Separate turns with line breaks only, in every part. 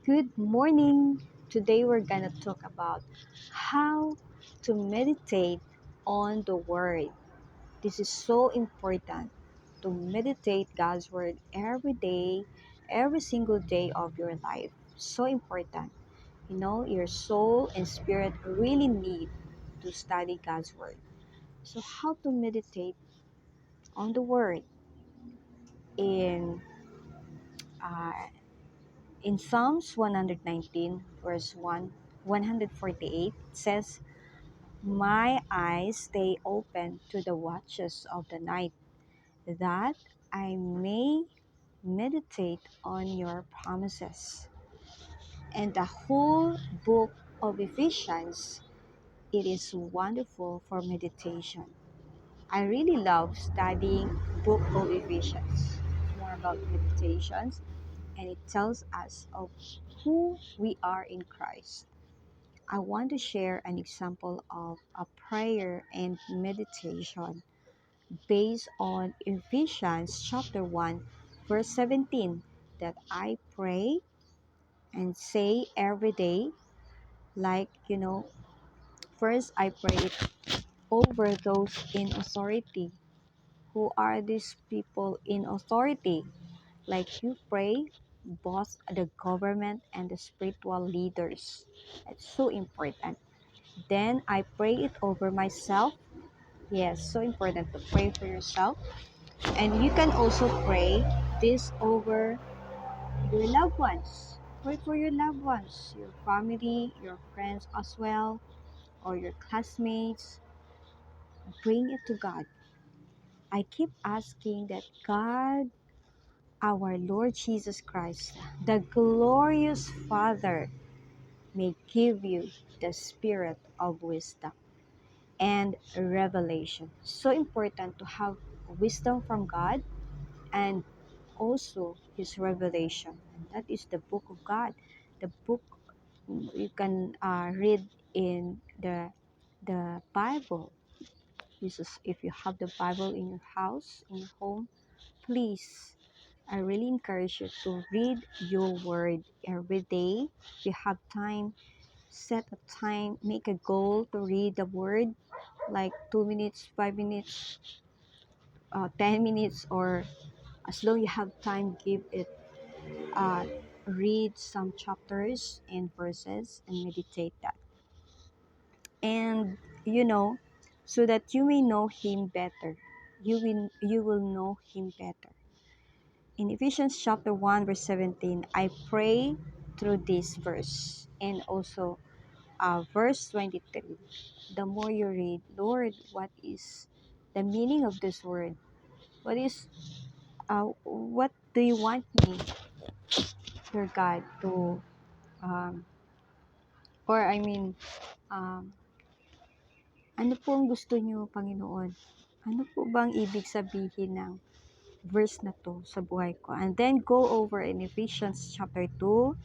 Good morning. Today we're going to talk about how to meditate on the Word. This is so important to meditate God's Word every day, every single day of your life. So important. Your soul and spirit really need to study God's Word. So, how to meditate on the Word? In uh, in Psalms 119, verse 148 says, "My eyes stay open to the watches of the night, that I may meditate on your promises." And the whole book of Ephesians, it is wonderful for meditation. I really love studying book of Ephesians. It's more about meditations, and it tells us of who we are in Christ. I want to share an example of a prayer and meditation based on Ephesians chapter 1 verse 17, that I pray and say every day, like, first I pray it over those in authority. Who are these people in authority? Like, you pray both the government and the spiritual leaders. It's so important. Then I pray it over myself. Yes, so important to pray for yourself. And you can also pray this over your loved ones. Pray for your loved ones, your family, your friends as well, or your classmates. Bring it to God. I keep asking that God, our Lord Jesus Christ, the glorious Father, may give you the spirit of wisdom and revelation. So important to have wisdom from God, and also His revelation. And that is the book of God. The book you can read in the Bible. Jesus, if you have the Bible in your house, in your home, please, I really encourage you to read your word every day. If you have time, set a time, make a goal to read the word, like 2 minutes, 5 minutes, 10 minutes, or as long you have time, give it, uh, read some chapters and verses and meditate that. And so that you may know Him better. You will know Him better. In Ephesians chapter 1 verse 17, I pray through this verse, and also verse 23. The more you read, Lord, what is the meaning of this word? What do you want me, your God, to um, or I mean, um, ano po ang gusto niyo, Panginoon? Ano po bang ibig sabihin ng verse na to sa buhay ko? And then go over in Ephesians chapter 2,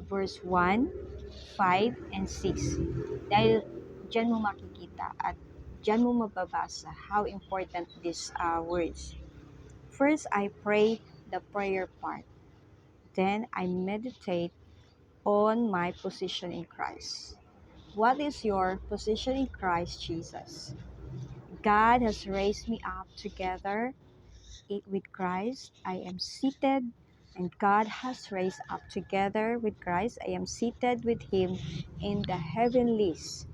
verse 1, 5, and 6. Dahil dyan mo makikita at dyan mo mababasa how important these words. First, I pray the prayer part. Then, I meditate on my position in Christ. What is your position in Christ Jesus? God has raised me up together with Christ. I am seated, and God has raised up together with Christ. I am seated with Him in the heavenlies.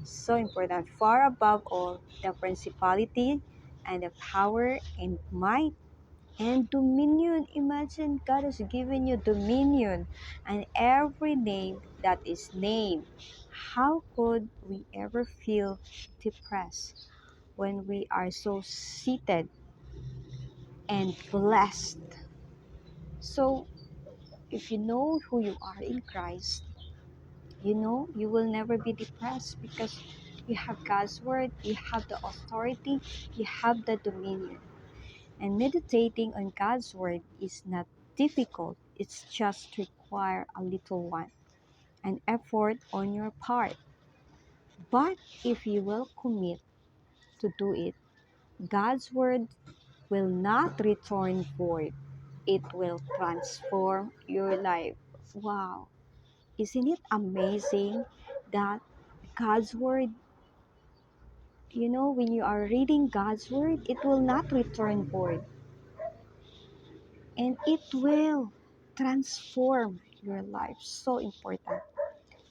So important, far above all the principality and the power and might and dominion. Imagine God has given you dominion and every name that is named. How could we ever feel depressed when we are so seated and blessed? So, if you know who you are in Christ, you will never be depressed because you have God's word, you have the authority, you have the dominion. And meditating on God's word is not difficult. It's just require a little one, an effort on your part. But if you will commit to do it, God's word will not return void. It will transform your life Wow, isn't it amazing that God's word, when you are reading God's word, it will not return void, and it will transform your life. So important.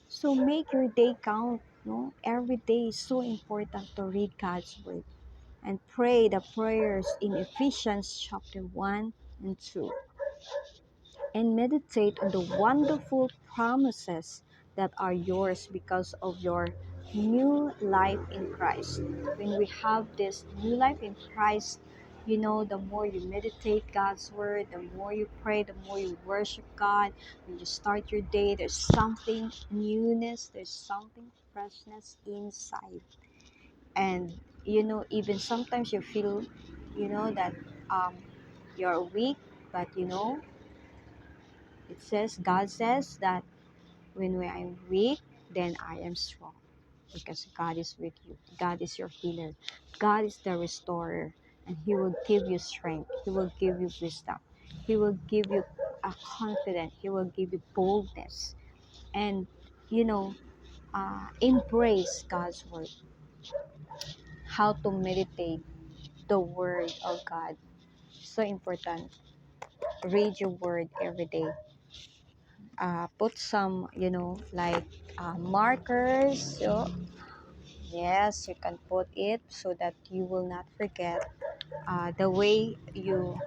So make your day count. No, every day is so important to read God's word and pray the prayers in Ephesians chapter 1 and 2, and meditate on the wonderful promises that are yours because of your new life in Christ. When we have this new life in Christ, the more you meditate God's word, the more you pray, the more you worship God. When you start your day, there's something newness, there's something freshness inside. And even sometimes you feel, that um, you're weak, but God says that when I am weak, then I am strong, because God is with you. God is your healer. God is the restorer, and He will give you strength. He will give you wisdom. He will give you a confidence. He will give you boldness, and you know, embrace God's word. How to meditate the word of God. So important. Read your word every day. Put some, like markers. So, yes, you can put it so that you will not forget the way you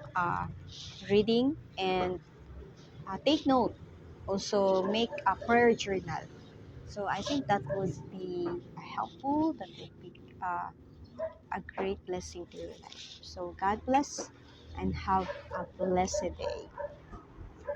reading, and take note. Also, make a prayer journal. So I think that would be helpful. That would be a great blessing to your life. So God bless and have a blessed day.